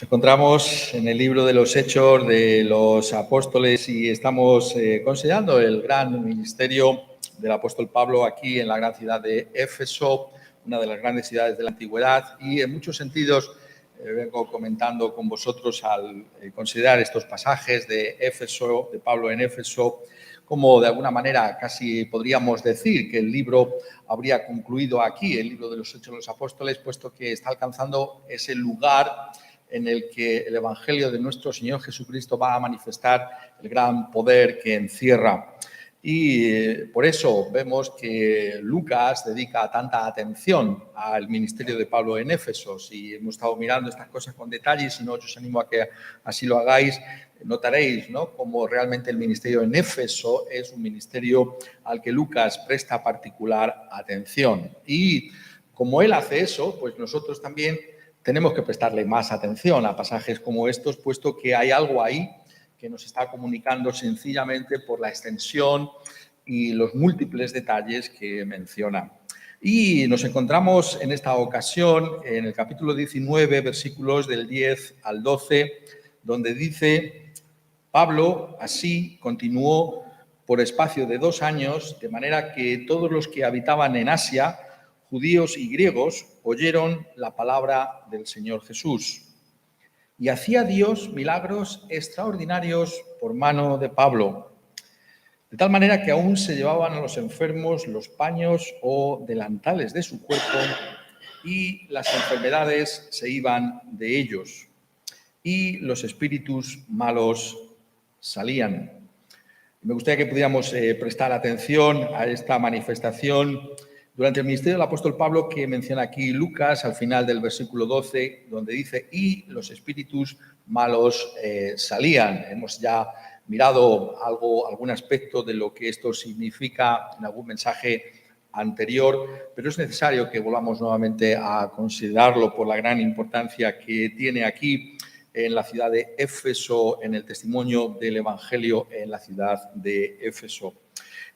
Nos encontramos en el libro de los Hechos de los Apóstoles y estamos considerando el gran ministerio del apóstol Pablo aquí en la gran ciudad de Éfeso, una de las grandes ciudades de la antigüedad, y en muchos sentidos vengo comentando con vosotros al considerar estos pasajes de Éfeso, de Pablo en Éfeso, como de alguna manera casi podríamos decir que el libro habría concluido aquí, el libro de los Hechos de los Apóstoles, puesto que está alcanzando ese lugar en el que el Evangelio de nuestro Señor Jesucristo va a manifestar el gran poder que encierra. Y por eso vemos que Lucas dedica tanta atención al ministerio de Pablo en Éfeso. Si hemos estado mirando estas cosas con detalle, y si no, yo os animo a que así lo hagáis, notaréis, ¿no?, cómo realmente el ministerio en Éfeso es un ministerio al que Lucas presta particular atención. Y como él hace eso, pues nosotros también tenemos que prestarle más atención a pasajes como estos, puesto que hay algo ahí que nos está comunicando sencillamente por la extensión y los múltiples detalles que menciona. Y nos encontramos en esta ocasión en el capítulo 19, versículos del 10 al 12, donde dice: Pablo así continuó por espacio de 2 años, de manera que todos los que habitaban en Asia, judíos y griegos, oyeron la palabra del Señor Jesús. Y hacía Dios milagros extraordinarios por mano de Pablo, de tal manera que aún se llevaban a los enfermos los paños o delantales de su cuerpo y las enfermedades se iban de ellos y los espíritus malos salían. Me gustaría que pudiéramos prestar atención a esta manifestación durante el ministerio del apóstol Pablo que menciona aquí Lucas al final del versículo 12, donde dice: y los espíritus malos salían. Hemos ya mirado algún aspecto de lo que esto significa en algún mensaje anterior, pero es necesario que volvamos nuevamente a considerarlo por la gran importancia que tiene aquí en la ciudad de Éfeso, en el testimonio del Evangelio en la ciudad de Éfeso.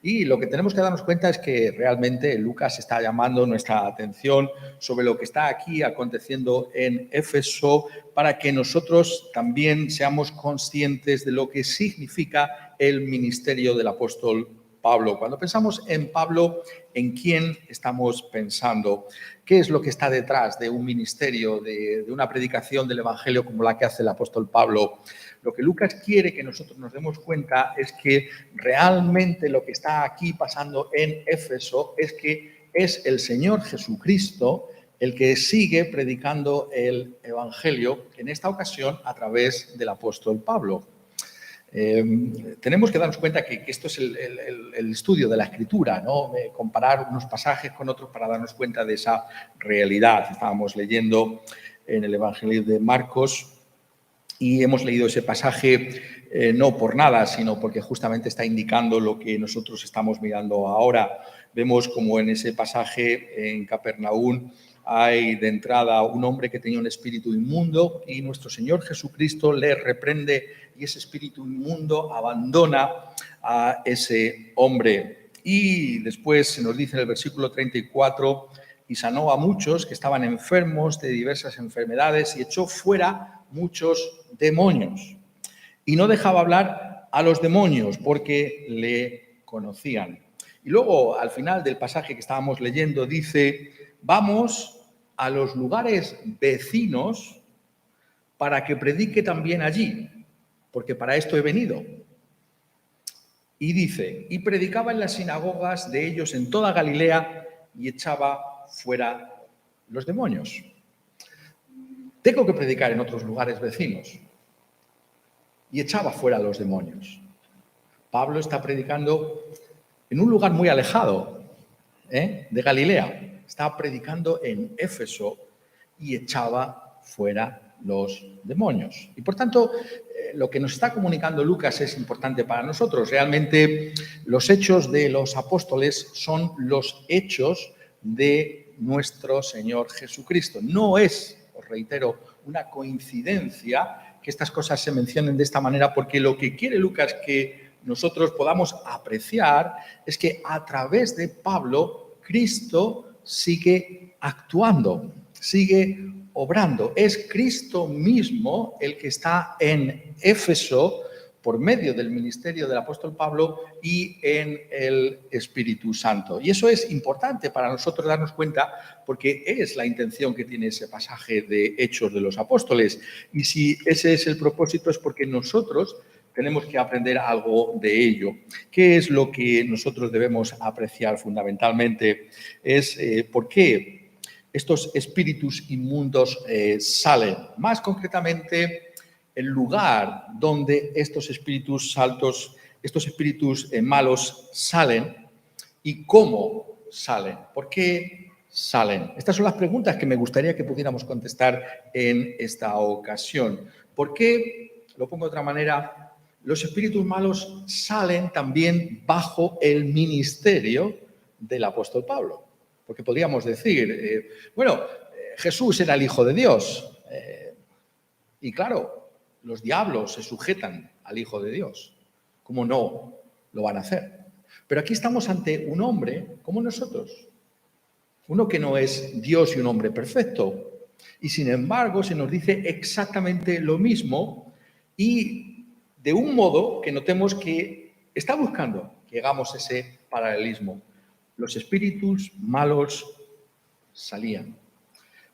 Y lo que tenemos que darnos cuenta es que realmente Lucas está llamando nuestra atención sobre lo que está aquí aconteciendo en Éfeso para que nosotros también seamos conscientes de lo que significa el ministerio del apóstol Pablo. Cuando pensamos en Pablo, ¿en quién estamos pensando? ¿Qué es lo que está detrás de un ministerio, de una predicación del Evangelio como la que hace el apóstol Pablo? Lo que Lucas quiere que nosotros nos demos cuenta es que realmente lo que está aquí pasando en Éfeso es que es el Señor Jesucristo el que sigue predicando el Evangelio, en esta ocasión a través del apóstol Pablo. Tenemos que darnos cuenta que esto es el estudio de la Escritura, ¿no? Comparar unos pasajes con otros para darnos cuenta de esa realidad. Estábamos leyendo en el Evangelio de Marcos y hemos leído ese pasaje no por nada, sino porque justamente está indicando lo que nosotros estamos mirando ahora. Vemos como en ese pasaje en Capernaum hay de entrada un hombre que tenía un espíritu inmundo y nuestro Señor Jesucristo le reprende y ese espíritu inmundo abandona a ese hombre. Y después se nos dice en el versículo 34, y sanó a muchos que estaban enfermos de diversas enfermedades y echó fuera muchos demonios. Y no dejaba hablar a los demonios porque le conocían. Y luego, al final del pasaje que estábamos leyendo, dice: vamos a los lugares vecinos para que predique también allí, porque para esto he venido. Y dice: y predicaba en las sinagogas de ellos en toda Galilea y echaba fuera los demonios. Tengo que predicar en otros lugares vecinos. Y echaba fuera los demonios. Pablo está predicando en un lugar muy alejado de Galilea. Está predicando en Éfeso y echaba fuera los demonios. Y por tanto, lo que nos está comunicando Lucas es importante para nosotros. Realmente los hechos de los apóstoles son los hechos de nuestro Señor Jesucristo. No es, os reitero, una coincidencia que estas cosas se mencionen de esta manera, porque lo que quiere Lucas que nosotros podamos apreciar es que a través de Pablo, Cristo sigue actuando, sigue obrando. Es Cristo mismo el que está en Éfeso por medio del ministerio del apóstol Pablo y en el Espíritu Santo. Y eso es importante para nosotros darnos cuenta porque es la intención que tiene ese pasaje de Hechos de los Apóstoles. Y si ese es el propósito es porque nosotros tenemos que aprender algo de ello. ¿Qué es lo que nosotros debemos apreciar fundamentalmente? Es por qué estos espíritus inmundos salen. Más concretamente, el lugar donde estos espíritus malos salen y cómo salen. ¿Por qué salen? Estas son las preguntas que me gustaría que pudiéramos contestar en esta ocasión. ¿Por qué, lo pongo de otra manera, los espíritus malos salen también bajo el ministerio del apóstol Pablo? Porque podríamos decir, Jesús era el Hijo de Dios. Y claro, los diablos se sujetan al Hijo de Dios. ¿Cómo no lo van a hacer? Pero aquí estamos ante un hombre como nosotros. Uno que no es Dios y un hombre perfecto. Y sin embargo se nos dice exactamente lo mismo y de un modo que notemos que está buscando que hagamos ese paralelismo. Los espíritus malos salían.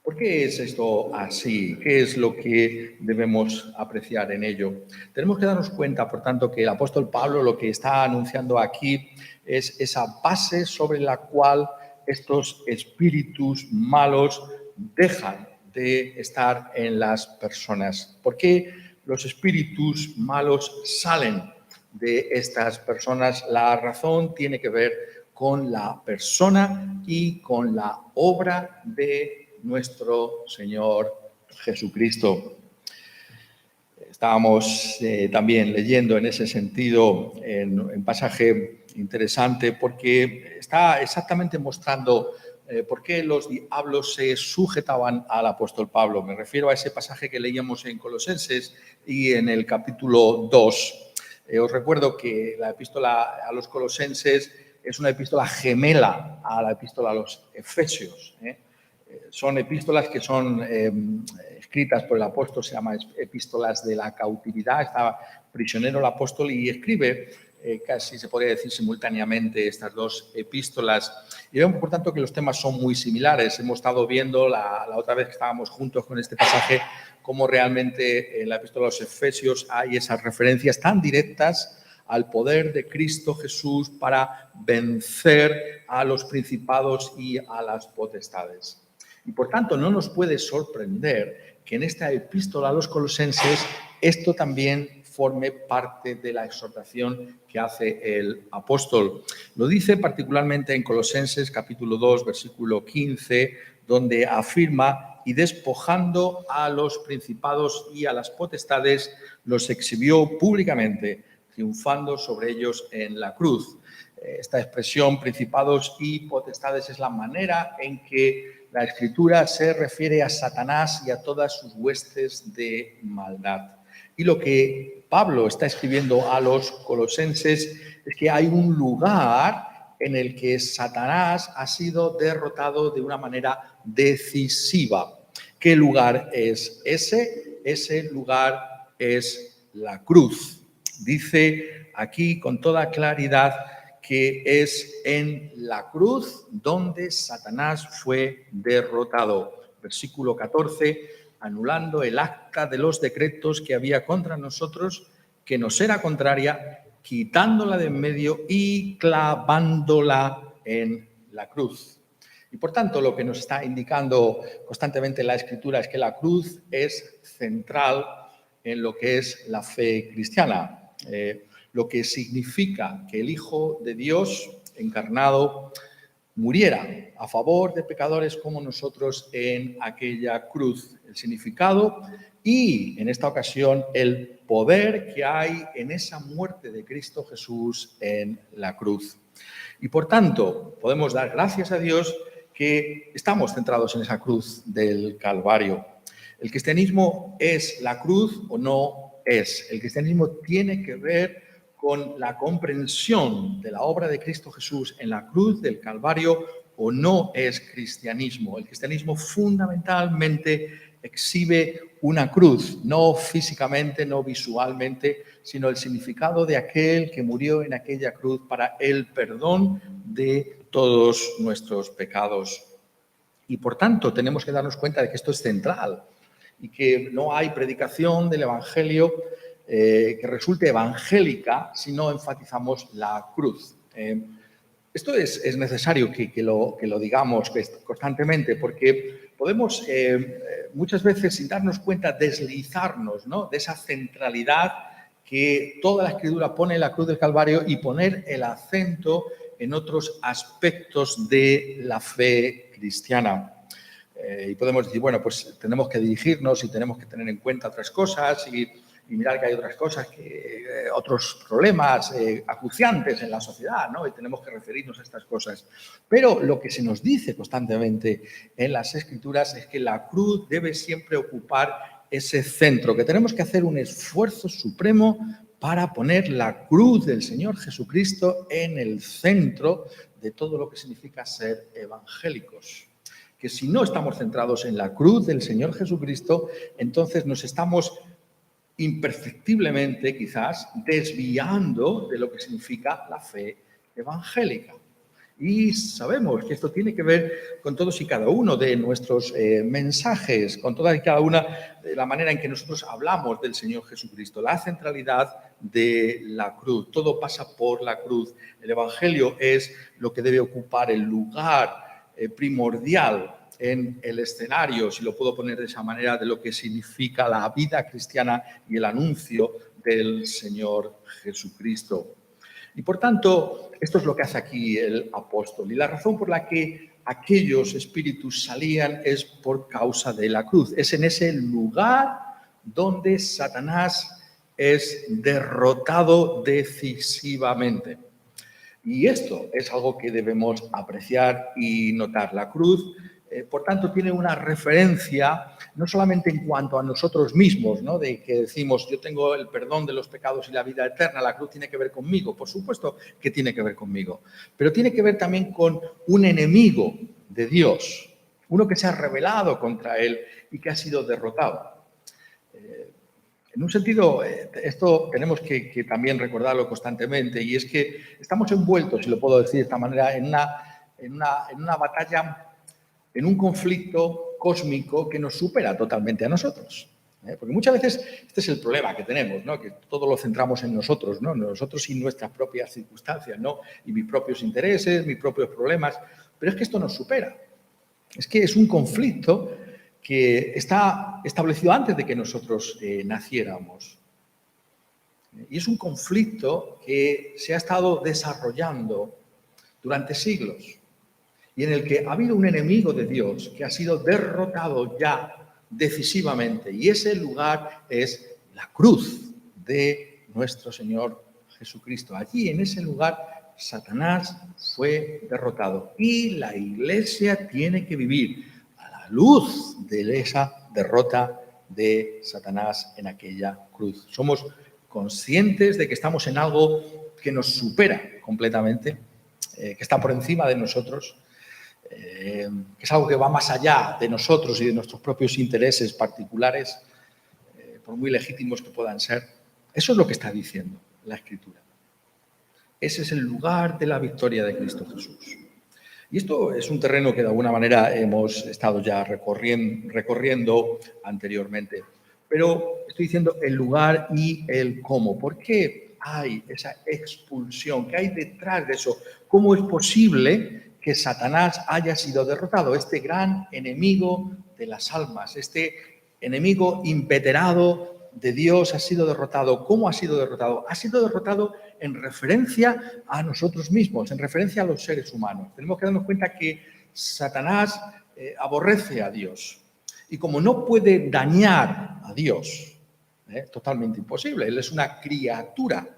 ¿Por qué es esto así? ¿Qué es lo que debemos apreciar en ello? Tenemos que darnos cuenta, por tanto, que el apóstol Pablo lo que está anunciando aquí es esa base sobre la cual estos espíritus malos dejan de estar en las personas. ¿Por qué los espíritus malos salen de estas personas? La razón tiene que ver con la persona y con la obra de nuestro Señor Jesucristo. Estábamos también leyendo en ese sentido un pasaje interesante porque está exactamente mostrando por qué los diablos se sujetaban al apóstol Pablo. Me refiero a ese pasaje que leíamos en Colosenses y en el capítulo 2. Os recuerdo que la epístola a los Colosenses es una epístola gemela a la epístola a los Efesios. Son epístolas que son escritas por el apóstol, se llaman epístolas de la cautividad. Estaba prisionero el apóstol y escribe casi se podría decir simultáneamente estas dos epístolas. Y vemos, por tanto, que los temas son muy similares. Hemos estado viendo la otra vez que estábamos juntos con este pasaje cómo realmente en la epístola a los Efesios hay esas referencias tan directas al poder de Cristo Jesús para vencer a los principados y a las potestades. Y por tanto no nos puede sorprender que en esta epístola a los Colosenses esto también forme parte de la exhortación que hace el apóstol. Lo dice particularmente en Colosenses capítulo 2, versículo 15, donde afirma: y despojando a los principados y a las potestades, los exhibió públicamente, triunfando sobre ellos en la cruz. Esta expresión, principados y potestades, es la manera en que la Escritura se refiere a Satanás y a todas sus huestes de maldad. Y lo que Pablo está escribiendo a los colosenses es que hay un lugar en el que Satanás ha sido derrotado de una manera decisiva. ¿Qué lugar es ese? Ese lugar es la cruz. Dice aquí con toda claridad que es en la cruz donde Satanás fue derrotado. Versículo 14, anulando el acta de los decretos que había contra nosotros, que nos era contraria, quitándola de en medio y clavándola en la cruz. Y por tanto, lo que nos está indicando constantemente la Escritura es que la cruz es central en lo que es la fe cristiana. Lo que significa que el Hijo de Dios encarnado muriera a favor de pecadores como nosotros en aquella cruz. El significado y, en esta ocasión, el poder que hay en esa muerte de Cristo Jesús en la cruz. Y, por tanto, podemos dar gracias a Dios que estamos centrados en esa cruz del Calvario. ¿El cristianismo es la cruz o no es? El cristianismo tiene que ver con la comprensión de la obra de Cristo Jesús en la cruz del Calvario o no es cristianismo. El cristianismo fundamentalmente exhibe una cruz, no físicamente, no visualmente, sino el significado de aquel que murió en aquella cruz para el perdón de todos nuestros pecados. Y por tanto tenemos que darnos cuenta de que esto es central y que no hay predicación del Evangelio que resulte evangélica si no enfatizamos la cruz. Esto es necesario que lo digamos constantemente, porque podemos muchas veces, sin darnos cuenta, deslizarnos, ¿no?, de esa centralidad que toda la Escritura pone en la cruz del Calvario y poner el acento en otros aspectos de la fe cristiana. Y podemos decir, bueno, pues tenemos que dirigirnos y tenemos que tener en cuenta otras cosas y mirar que hay otras cosas, otros problemas acuciantes en la sociedad, ¿no? Y tenemos que referirnos a estas cosas. Pero lo que se nos dice constantemente en las Escrituras es que la cruz debe siempre ocupar ese centro, que tenemos que hacer un esfuerzo supremo para poner la cruz del Señor Jesucristo en el centro de todo lo que significa ser evangélicos. Que si no estamos centrados en la cruz del Señor Jesucristo, entonces nos estamos imperceptiblemente quizás desviando de lo que significa la fe evangélica. Y sabemos que esto tiene que ver con todos y cada uno de nuestros mensajes, con toda y cada una de la manera en que nosotros hablamos del Señor Jesucristo, la centralidad de la cruz. Todo pasa por la cruz. El Evangelio es lo que debe ocupar el lugar primordial en el escenario, si lo puedo poner de esa manera, de lo que significa la vida cristiana y el anuncio del Señor Jesucristo. Y por tanto, esto es lo que hace aquí el apóstol. Y la razón por la que aquellos espíritus salían es por causa de la cruz. Es en ese lugar donde Satanás es derrotado decisivamente. Y esto es algo que debemos apreciar y notar. La cruz, por tanto, tiene una referencia no solamente en cuanto a nosotros mismos, ¿no?, de que decimos yo tengo el perdón de los pecados y la vida eterna, la cruz tiene que ver conmigo. Por supuesto que tiene que ver conmigo, pero tiene que ver también con un enemigo de Dios, uno que se ha rebelado contra él y que ha sido derrotado. En un sentido, esto tenemos que también recordarlo constantemente, y es que estamos envueltos, si lo puedo decir de esta manera, en una batalla, en un conflicto cósmico que nos supera totalmente a nosotros. Porque muchas veces este es el problema que tenemos, ¿no?, que todo lo centramos en nosotros, ¿no?, nosotros y nuestras propias circunstancias, ¿no?, y mis propios intereses, mis propios problemas. Pero es que esto nos supera. Es que es un conflicto que está establecido antes de que nosotros naciéramos. Y es un conflicto que se ha estado desarrollando durante siglos y en el que ha habido un enemigo de Dios que ha sido derrotado ya decisivamente. Y ese lugar es la cruz de nuestro Señor Jesucristo. Allí, en ese lugar, Satanás fue derrotado y la Iglesia tiene que vivir luz de esa derrota de Satanás en aquella cruz. Somos conscientes de que estamos en algo que nos supera completamente, que está por encima de nosotros, que es algo que va más allá de nosotros y de nuestros propios intereses particulares, por muy legítimos que puedan ser. Eso es lo que está diciendo la Escritura. Ese es el lugar de la victoria de Cristo Jesús. Y esto es un terreno que de alguna manera hemos estado ya recorriendo anteriormente. Pero estoy diciendo el lugar y el cómo. ¿Por qué hay esa expulsión? ¿Qué hay detrás de eso? ¿Cómo es posible que Satanás haya sido derrotado? Este gran enemigo de las almas, este enemigo inveterado de Dios ha sido derrotado. ¿Cómo ha sido derrotado? Ha sido derrotado en referencia a nosotros mismos, en referencia a los seres humanos. Tenemos que darnos cuenta que Satanás aborrece a Dios. Y como no puede dañar a Dios, totalmente imposible, Él es una criatura,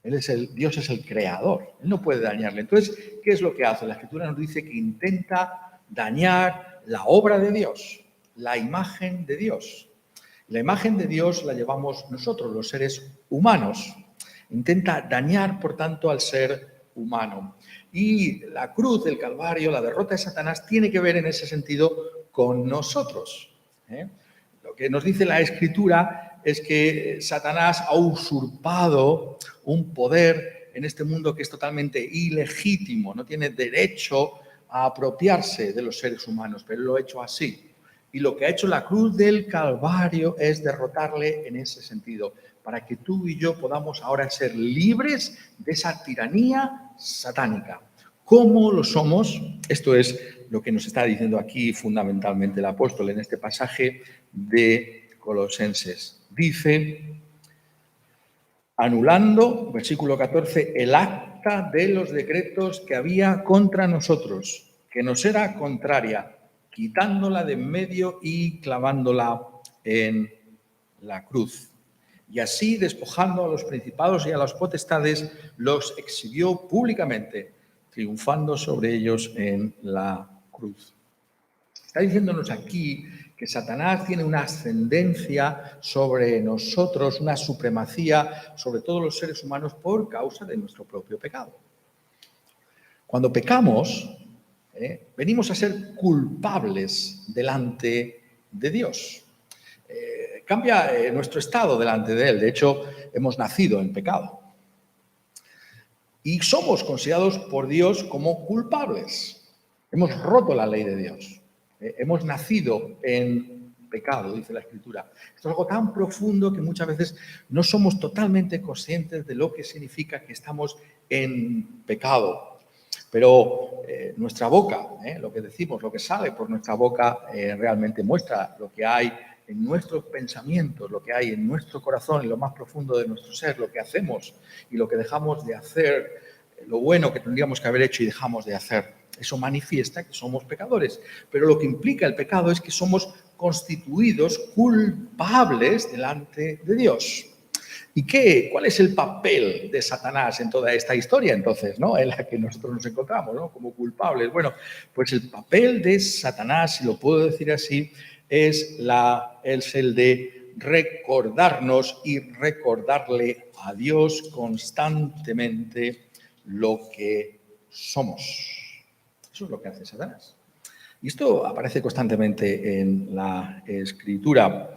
Dios es el creador, Él no puede dañarle. Entonces, ¿qué es lo que hace? La Escritura nos dice que intenta dañar la obra de Dios, la imagen de Dios. La imagen de Dios la llevamos nosotros, los seres humanos. Intenta dañar, por tanto, al ser humano. Y la cruz del Calvario, la derrota de Satanás, tiene que ver en ese sentido con nosotros. Lo que nos dice la Escritura es que Satanás ha usurpado un poder en este mundo que es totalmente ilegítimo, no tiene derecho a apropiarse de los seres humanos, pero lo ha hecho así. Y lo que ha hecho la cruz del Calvario es derrotarle en ese sentido, para que tú y yo podamos ahora ser libres de esa tiranía satánica. ¿Cómo lo somos? Esto es lo que nos está diciendo aquí fundamentalmente el apóstol en este pasaje de Colosenses. Dice, anulando, versículo 14, el acta de los decretos que había contra nosotros, que nos era contraria, quitándola de en medio y clavándola en la cruz. Y así, despojando a los principados y a las potestades, los exhibió públicamente, triunfando sobre ellos en la cruz. Está diciéndonos aquí que Satanás tiene una ascendencia sobre nosotros, una supremacía sobre todos los seres humanos por causa de nuestro propio pecado. Cuando pecamos, venimos a ser culpables delante de Dios. Cambia nuestro estado delante de Él. De hecho, hemos nacido en pecado. Y somos considerados por Dios como culpables. Hemos roto la ley de Dios. Hemos nacido en pecado, dice la Escritura. Esto es algo tan profundo que muchas veces no somos totalmente conscientes de lo que significa que estamos en pecado. Pero nuestra boca, lo que decimos, lo que sale por nuestra boca, realmente muestra lo que hay en nuestros pensamientos, lo que hay en nuestro corazón, en lo más profundo de nuestro ser, lo que hacemos y lo que dejamos de hacer, lo bueno que tendríamos que haber hecho y dejamos de hacer. Eso manifiesta que somos pecadores. Pero lo que implica el pecado es que somos constituidos culpables delante de Dios. ¿Y cuál es el papel de Satanás en toda esta historia, entonces, ¿no? En la que nosotros nos encontramos, ¿no? Como culpables? Bueno, pues el papel de Satanás, si lo puedo decir así, es el de recordarnos y recordarle a Dios constantemente lo que somos. Eso es lo que hace Satanás. Y esto aparece constantemente en la Escritura.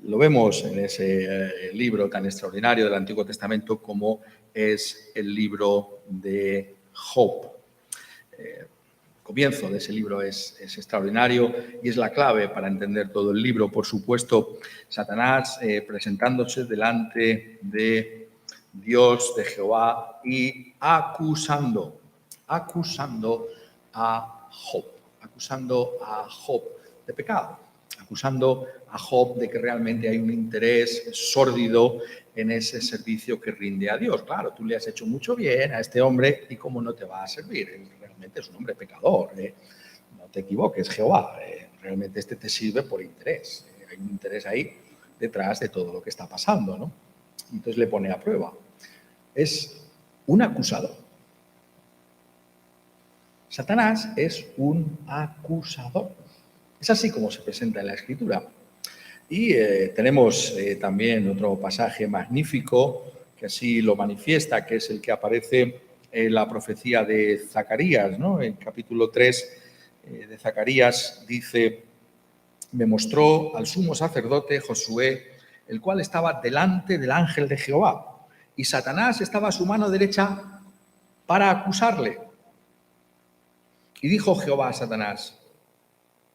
Lo vemos en ese libro tan extraordinario del Antiguo Testamento como es el libro de Job. El comienzo de ese libro es extraordinario y es la clave para entender todo el libro. Por supuesto, Satanás presentándose delante de Dios, de Jehová, y acusando a Job de pecado, acusando a Job de que realmente hay un interés sórdido en ese servicio que rinde a Dios. Claro, tú le has hecho mucho bien a este hombre y cómo no te va a servir. Él realmente es un hombre pecador. No te equivoques, Jehová. Realmente este te sirve por interés. Hay un interés ahí detrás de todo lo que está pasando, ¿no? Entonces le pone a prueba. Es un acusador. Satanás es un acusador. Es así como se presenta en la Escritura. Y tenemos también otro pasaje magnífico que así lo manifiesta, que es el que aparece en la profecía de Zacarías, ¿no? En capítulo 3 de Zacarías dice, me mostró al sumo sacerdote Josué, el cual estaba delante del ángel de Jehová, y Satanás estaba a su mano derecha para acusarle. Y dijo Jehová a Satanás,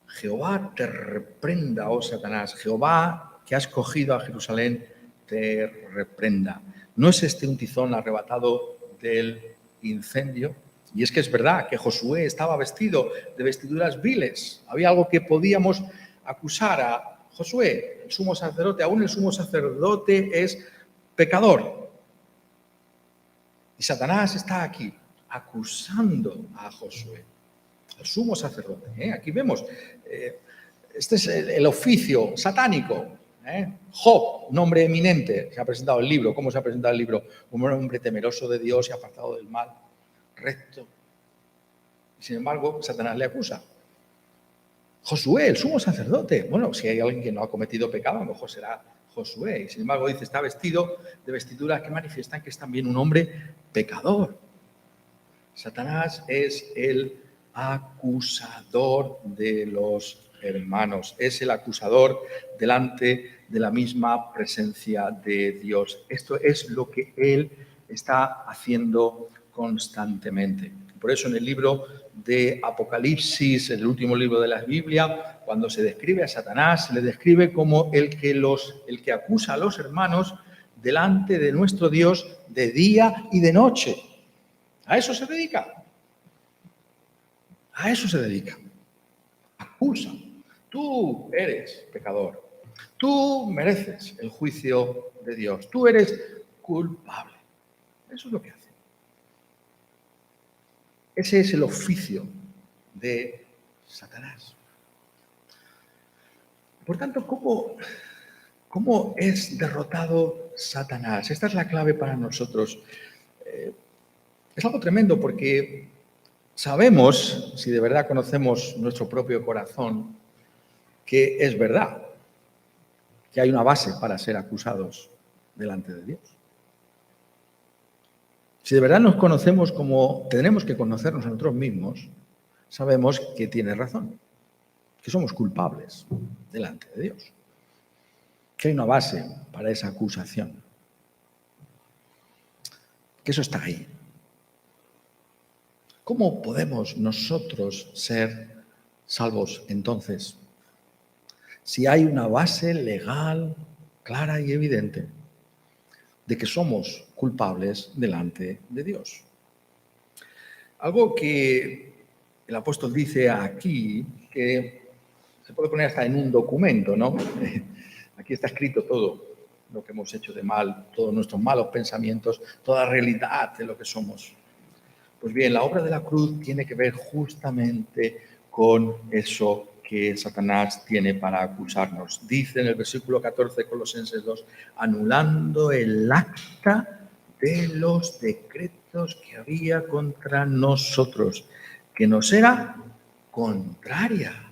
Jehová te reprenda, oh Satanás, Jehová que has cogido a Jerusalén te reprenda. ¿No es este un tizón arrebatado del incendio? Y es que es verdad que Josué estaba vestido de vestiduras viles. Había algo que podíamos acusar a Josué, el sumo sacerdote. Aún el sumo sacerdote es pecador. Y Satanás está aquí acusando a Josué, el sumo sacerdote. Aquí vemos, este es el oficio satánico. Job, un hombre eminente, se ha presentado el libro. ¿Cómo se ha presentado el libro? Un hombre temeroso de Dios y apartado del mal, recto. Y sin embargo, Satanás le acusa. Josué, el sumo sacerdote. Bueno, si hay alguien que no ha cometido pecado, a lo mejor será Josué. Y sin embargo, dice, está vestido de vestiduras que manifiestan que es también un hombre pecador. Satanás es el acusador de los hermanos, es el acusador delante de la misma presencia de Dios. Esto es lo que él está haciendo constantemente. Por eso en el libro de Apocalipsis, el último libro de la Biblia, cuando se describe a Satanás, se le describe como el que acusa a los hermanos delante de nuestro Dios de día y de noche. A eso se dedica. A eso se dedica. Acusa. Tú eres pecador. Tú mereces el juicio de Dios. Tú eres culpable. Eso es lo que hace. Ese es el oficio de Satanás. Por tanto, ¿cómo es derrotado Satanás? Esta es la clave para nosotros. Es algo tremendo porque sabemos, si de verdad conocemos nuestro propio corazón, que es verdad, que hay una base para ser acusados delante de Dios. Si de verdad nos conocemos como tenemos que conocernos a nosotros mismos, sabemos que tiene razón, que somos culpables delante de Dios, que hay una base para esa acusación, que eso está ahí. ¿Cómo podemos nosotros ser salvos entonces? Si hay una base legal, clara y evidente de que somos culpables delante de Dios. Algo que el apóstol dice aquí, que se puede poner hasta en un documento, ¿no? Aquí está escrito todo lo que hemos hecho de mal, todos nuestros malos pensamientos, toda la realidad de lo que somos. Pues bien, la obra de la cruz tiene que ver justamente con eso que Satanás tiene para acusarnos. Dice en el versículo 14 de Colosenses 2, anulando el acta de los decretos que había contra nosotros, que nos era contraria,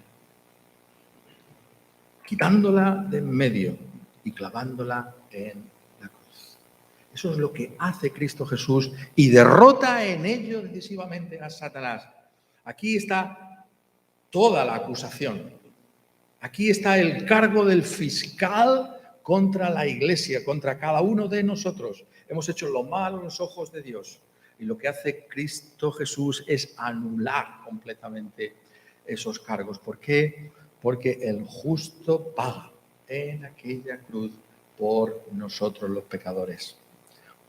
quitándola de en medio y clavándola en la cruz. Eso es lo que hace Cristo Jesús y derrota en ello decisivamente a Satanás. Aquí está toda la acusación. Aquí está el cargo del fiscal contra la iglesia, contra cada uno de nosotros. Hemos hecho lo malo en los ojos de Dios. Y lo que hace Cristo Jesús es anular completamente esos cargos. ¿Por qué? Porque el justo paga en aquella cruz por nosotros los pecadores.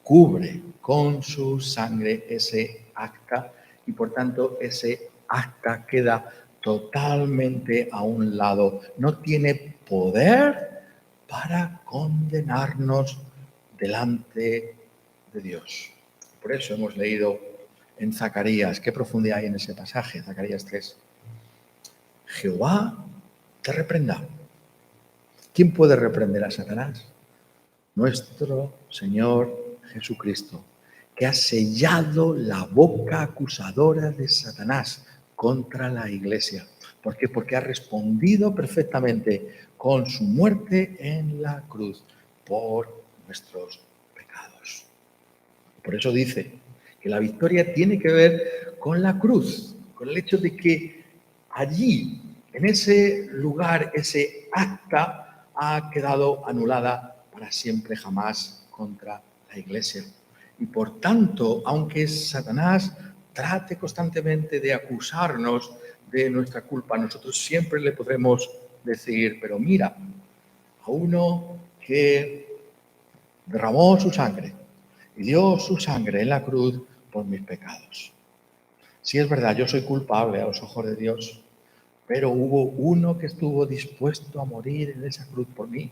Cubre con su sangre ese acta y por tanto ese acta queda totalmente a un lado. No tiene poder para condenarnos delante de Dios. Por eso hemos leído en Zacarías, ¿qué profundidad hay en ese pasaje? Zacarías 3. Jehová te reprenda. ¿Quién puede reprender a Satanás? Nuestro Señor Jesucristo, que ha sellado la boca acusadora de Satanás contra la iglesia. ¿Por qué? Porque ha respondido perfectamente con su muerte en la cruz por nuestros pecados. Por eso dice que la victoria tiene que ver con la cruz, con el hecho de que allí, en ese lugar, ese acta ha quedado anulada para siempre jamás contra la iglesia. Y por tanto, aunque Satanás trate constantemente de acusarnos de nuestra culpa, nosotros siempre le podremos decir, pero mira, a uno que derramó su sangre y dio su sangre en la cruz por mis pecados. Sí, es verdad, yo soy culpable a los ojos de Dios, pero hubo uno que estuvo dispuesto a morir en esa cruz por mí,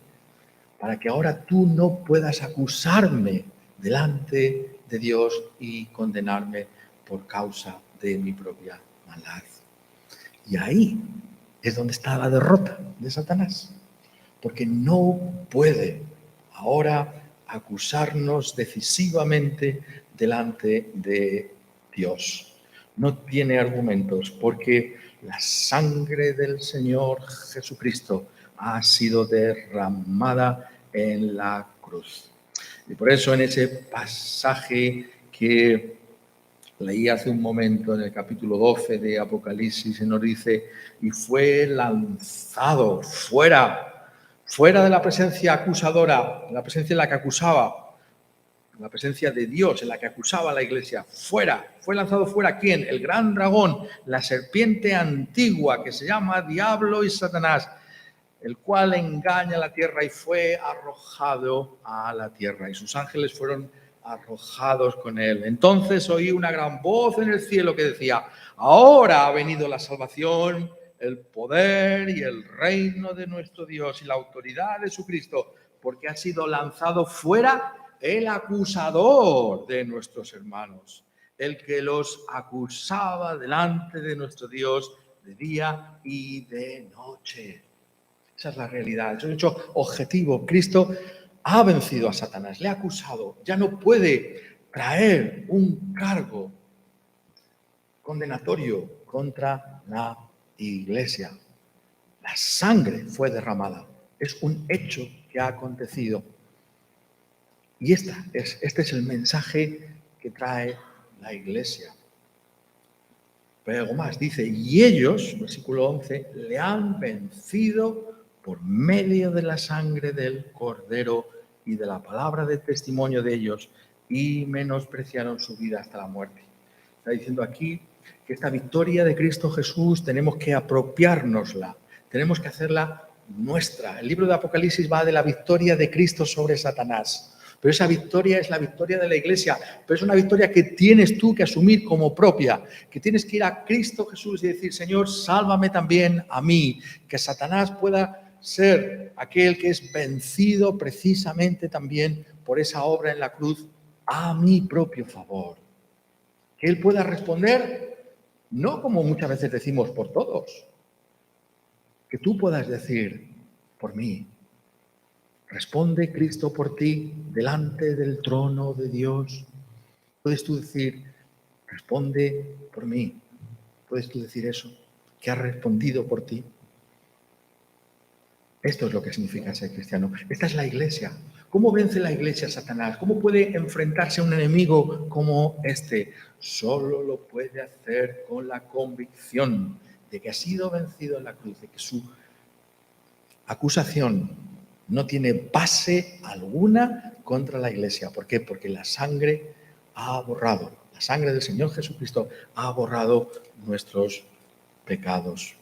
para que ahora tú no puedas acusarme delante de Dios y condenarme por causa de mi propia maldad. Y ahí es donde está la derrota de Satanás, porque no puede ahora acusarnos decisivamente delante de Dios. No tiene argumentos, porque la sangre del Señor Jesucristo ha sido derramada en la cruz. Y por eso en ese pasaje que Leí hace un momento en el capítulo 12 de Apocalipsis y nos dice, y fue lanzado fuera de la presencia acusadora, la presencia en la que acusaba, la presencia de Dios en la que acusaba a la iglesia, fuera. ¿Fue lanzado fuera quién? El gran dragón, la serpiente antigua que se llama Diablo y Satanás, el cual engaña a la tierra, y fue arrojado a la tierra, y sus ángeles fueron arrojados con él. Entonces oí una gran voz en el cielo que decía, ahora ha venido la salvación, el poder y el reino de nuestro Dios y la autoridad de su Cristo, porque ha sido lanzado fuera el acusador de nuestros hermanos, el que los acusaba delante de nuestro Dios de día y de noche. Esa es la realidad, es un hecho objetivo. Cristo ha vencido a Satanás, le ha acusado, ya no puede traer un cargo condenatorio contra la iglesia. La sangre fue derramada, es un hecho que ha acontecido. Y este es el mensaje que trae la iglesia. Pero algo más, dice, y ellos, versículo 11, le han vencido por medio de la sangre del Cordero y de la palabra de testimonio de ellos, y menospreciaron su vida hasta la muerte. Está diciendo aquí que esta victoria de Cristo Jesús tenemos que apropiárnosla, tenemos que hacerla nuestra. El libro de Apocalipsis va de la victoria de Cristo sobre Satanás. Pero esa victoria es la victoria de la iglesia, pero es una victoria que tienes tú que asumir como propia, que tienes que ir a Cristo Jesús y decir, Señor, sálvame también a mí, que Satanás pueda ser aquel que es vencido precisamente también por esa obra en la cruz a mi propio favor. Que Él pueda responder, no como muchas veces decimos por todos, que tú puedas decir por mí. ¿Responde Cristo por ti delante del trono de Dios? Puedes tú decir, responde por mí. Puedes tú decir eso, que ha respondido por ti. Esto es lo que significa ser cristiano. Esta es la iglesia. ¿Cómo vence la iglesia a Satanás? ¿Cómo puede enfrentarse a un enemigo como este? Solo lo puede hacer con la convicción de que ha sido vencido en la cruz, de que su acusación no tiene base alguna contra la iglesia. ¿Por qué? Porque la sangre del Señor Jesucristo ha borrado nuestros pecados.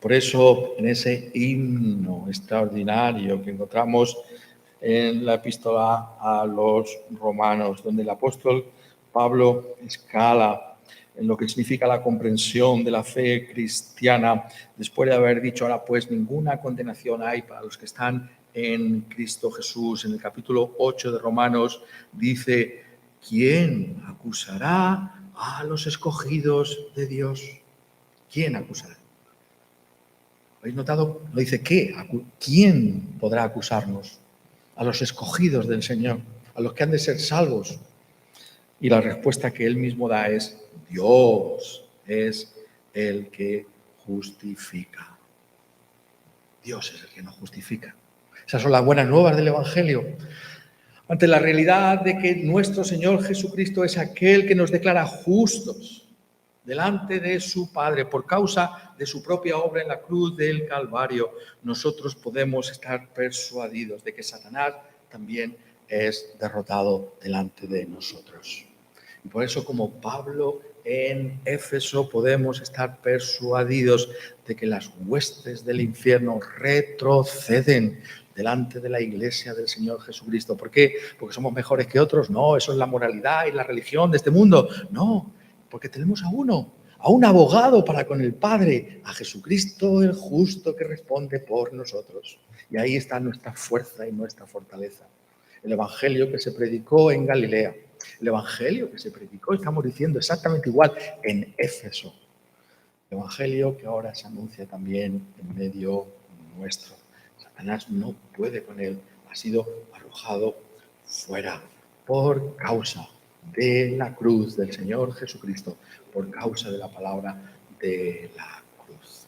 Por eso, en ese himno extraordinario que encontramos en la epístola a los romanos, donde el apóstol Pablo escala en lo que significa la comprensión de la fe cristiana, después de haber dicho, ahora pues ninguna condenación hay para los que están en Cristo Jesús. En el capítulo 8 de Romanos dice, ¿quién acusará a los escogidos de Dios? ¿Quién acusará? ¿Habéis notado? Lo dice, ¿qué? ¿Quién podrá acusarnos? A los escogidos del Señor, a los que han de ser salvos. Y la respuesta que él mismo da es, Dios es el que justifica. Dios es el que nos justifica. Esas son las buenas nuevas del Evangelio. Ante la realidad de que nuestro Señor Jesucristo es aquel que nos declara justos delante de su Padre por causa de su propia obra en la cruz del Calvario, nosotros podemos estar persuadidos de que Satanás también es derrotado delante de nosotros. Y por eso, como Pablo en Éfeso, podemos estar persuadidos de que las huestes del infierno retroceden delante de la iglesia del Señor Jesucristo. ¿Por qué? ¿Porque somos mejores que otros? No, eso es la moralidad y la religión de este mundo. No, porque tenemos a un abogado para con el Padre, a Jesucristo el justo que responde por nosotros. Y ahí está nuestra fuerza y nuestra fortaleza. El Evangelio que se predicó en Galilea, el Evangelio que se predicó, estamos diciendo exactamente igual, en Éfeso. El Evangelio que ahora se anuncia también en medio nuestro. Satanás no puede con él, ha sido arrojado fuera por causa de la cruz del Señor Jesucristo, por causa de la palabra de la cruz.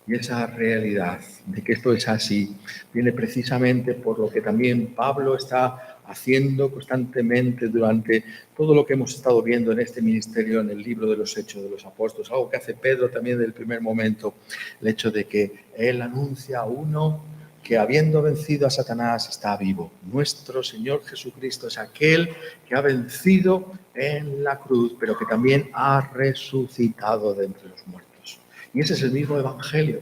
Y esa realidad de que esto es así viene precisamente por lo que también Pablo está haciendo constantemente durante todo lo que hemos estado viendo en este ministerio, en el libro de los Hechos de los Apóstoles, algo que hace Pedro también desde el primer momento, el hecho de que él anuncia a uno que habiendo vencido a Satanás está vivo. Nuestro Señor Jesucristo es aquel que ha vencido en la cruz, pero que también ha resucitado de entre los muertos. Y ese es el mismo evangelio.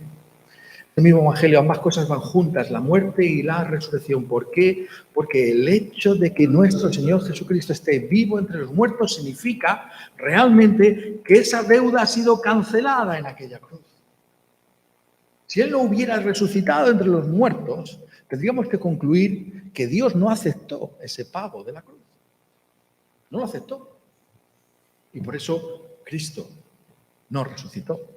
El mismo evangelio, ambas cosas van juntas, la muerte y la resurrección. ¿Por qué? Porque el hecho de que nuestro Señor Jesucristo esté vivo entre los muertos significa realmente que esa deuda ha sido cancelada en aquella cruz. Si Él no hubiera resucitado entre los muertos, tendríamos que concluir que Dios no aceptó ese pago de la cruz. No lo aceptó. Y por eso Cristo no resucitó.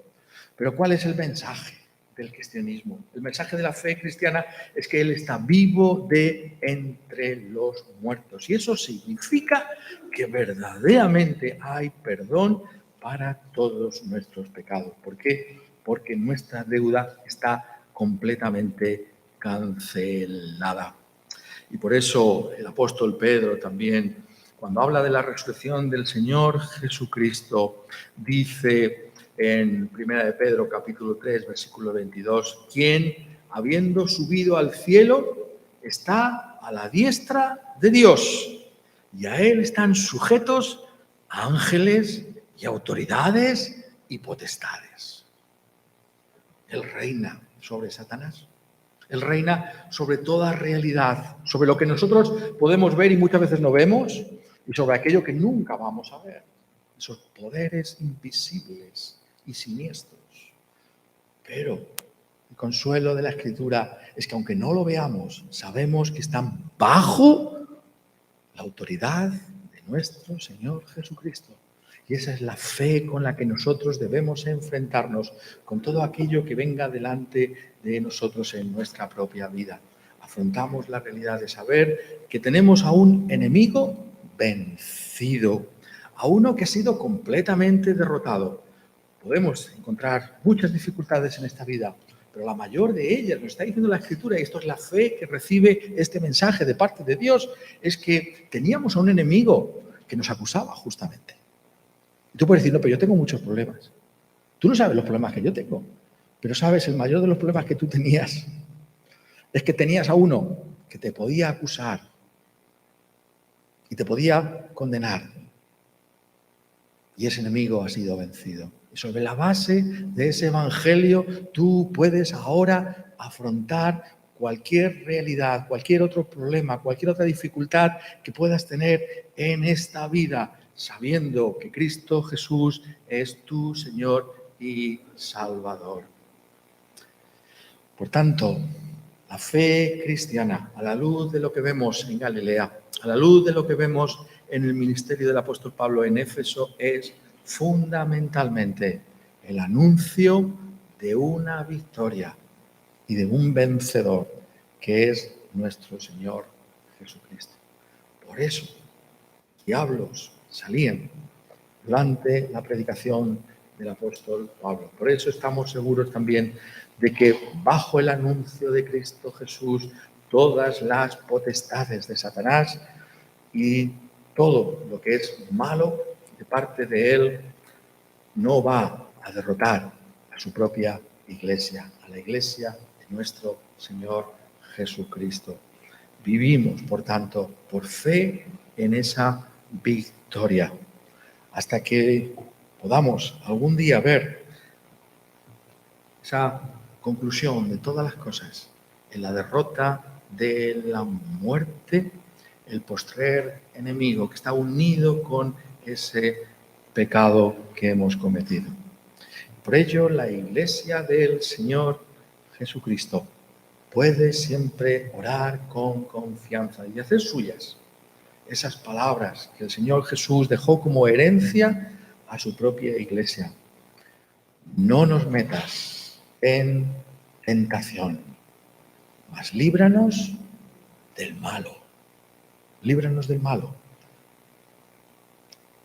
Pero ¿cuál es el mensaje del cristianismo? El mensaje de la fe cristiana es que Él está vivo de entre los muertos. Y eso significa que verdaderamente hay perdón para todos nuestros pecados. ¿Por qué? Porque nuestra deuda está completamente cancelada. Y por eso el apóstol Pedro también, cuando habla de la resurrección del Señor Jesucristo, dice en 1 de Pedro capítulo 3, versículo 22, quien, habiendo subido al cielo, está a la diestra de Dios, y a Él están sujetos ángeles y autoridades y potestades. Él reina sobre Satanás. Él reina sobre toda realidad, sobre lo que nosotros podemos ver y muchas veces no vemos, y sobre aquello que nunca vamos a ver. Esos poderes invisibles y siniestros. Pero el consuelo de la Escritura es que aunque no lo veamos, sabemos que están bajo la autoridad de nuestro Señor Jesucristo. Y esa es la fe con la que nosotros debemos enfrentarnos con todo aquello que venga delante de nosotros en nuestra propia vida. Afrontamos la realidad de saber que tenemos a un enemigo vencido, a uno que ha sido completamente derrotado. Podemos encontrar muchas dificultades en esta vida, pero la mayor de ellas, nos está diciendo la Escritura, y esto es la fe que recibe este mensaje de parte de Dios, es que teníamos a un enemigo que nos acusaba justamente. Y tú puedes decir, no, pero yo tengo muchos problemas. Tú no sabes los problemas que yo tengo, pero sabes, el mayor de los problemas que tú tenías es que tenías a uno que te podía acusar y te podía condenar. Y ese enemigo ha sido vencido. Y sobre la base de ese evangelio, tú puedes ahora afrontar cualquier realidad, cualquier otro problema, cualquier otra dificultad que puedas tener en esta vida, sabiendo que Cristo Jesús es tu Señor y Salvador. Por tanto, la fe cristiana, a la luz de lo que vemos en Galilea, a la luz de lo que vemos en el ministerio del apóstol Pablo en Éfeso, es fundamentalmente el anuncio de una victoria y de un vencedor, que es nuestro Señor Jesucristo. Por eso, diablos salían durante la predicación del apóstol Pablo. Por eso estamos seguros también de que bajo el anuncio de Cristo Jesús, todas las potestades de Satanás y todo lo que es malo de parte de él no va a derrotar a su propia iglesia, a la iglesia de nuestro Señor Jesucristo. Vivimos, por tanto, por fe en esa victoria, hasta que podamos algún día ver esa conclusión de todas las cosas en la derrota de la muerte, el postrer enemigo que está unido con ese pecado que hemos cometido. Por ello, la Iglesia del Señor Jesucristo puede siempre orar con confianza y hacer suyas esas palabras que el Señor Jesús dejó como herencia a su propia Iglesia. No nos metas en tentación, mas líbranos del malo. Líbranos del malo.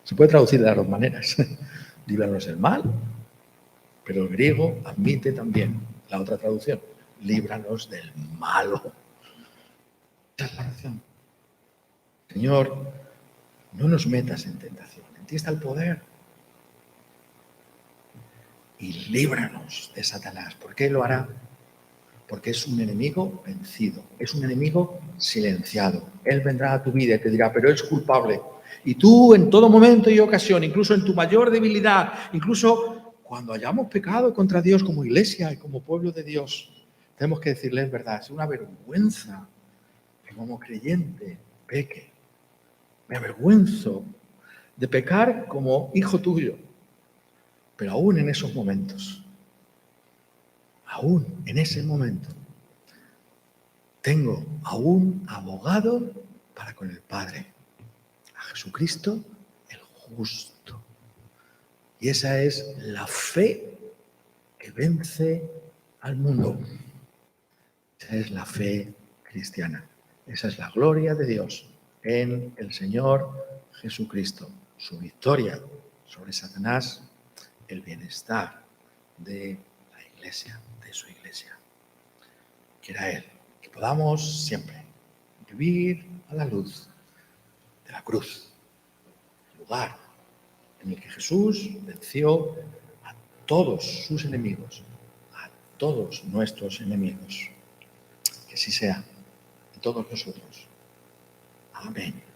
Se puede traducir de las dos maneras. Líbranos del mal, pero el griego admite también la otra traducción, líbranos del malo. Esa es la oración. Señor, no nos metas en tentación. En ti está el poder. Y líbranos de Satanás. ¿Por qué lo hará? Porque es un enemigo vencido, es un enemigo silenciado. Él vendrá a tu vida y te dirá, pero es culpable. Y tú en todo momento y ocasión, incluso en tu mayor debilidad, incluso cuando hayamos pecado contra Dios como iglesia y como pueblo de Dios, tenemos que decirle, es verdad, es una vergüenza que como creyente peque. Me avergüenzo de pecar como hijo tuyo. Pero aún en esos momentos, aún en ese momento, tengo a un abogado para con el Padre, a Jesucristo el justo. Y esa es la fe que vence al mundo. Esa es la fe cristiana. Esa es la gloria de Dios en el Señor Jesucristo. Su victoria sobre Satanás, el bienestar de la iglesia, de su iglesia. Quiera Él que podamos siempre vivir a la luz de la cruz, el lugar en el que Jesús venció a todos sus enemigos, a todos nuestros enemigos. Que así sea en todos nosotros. Amén.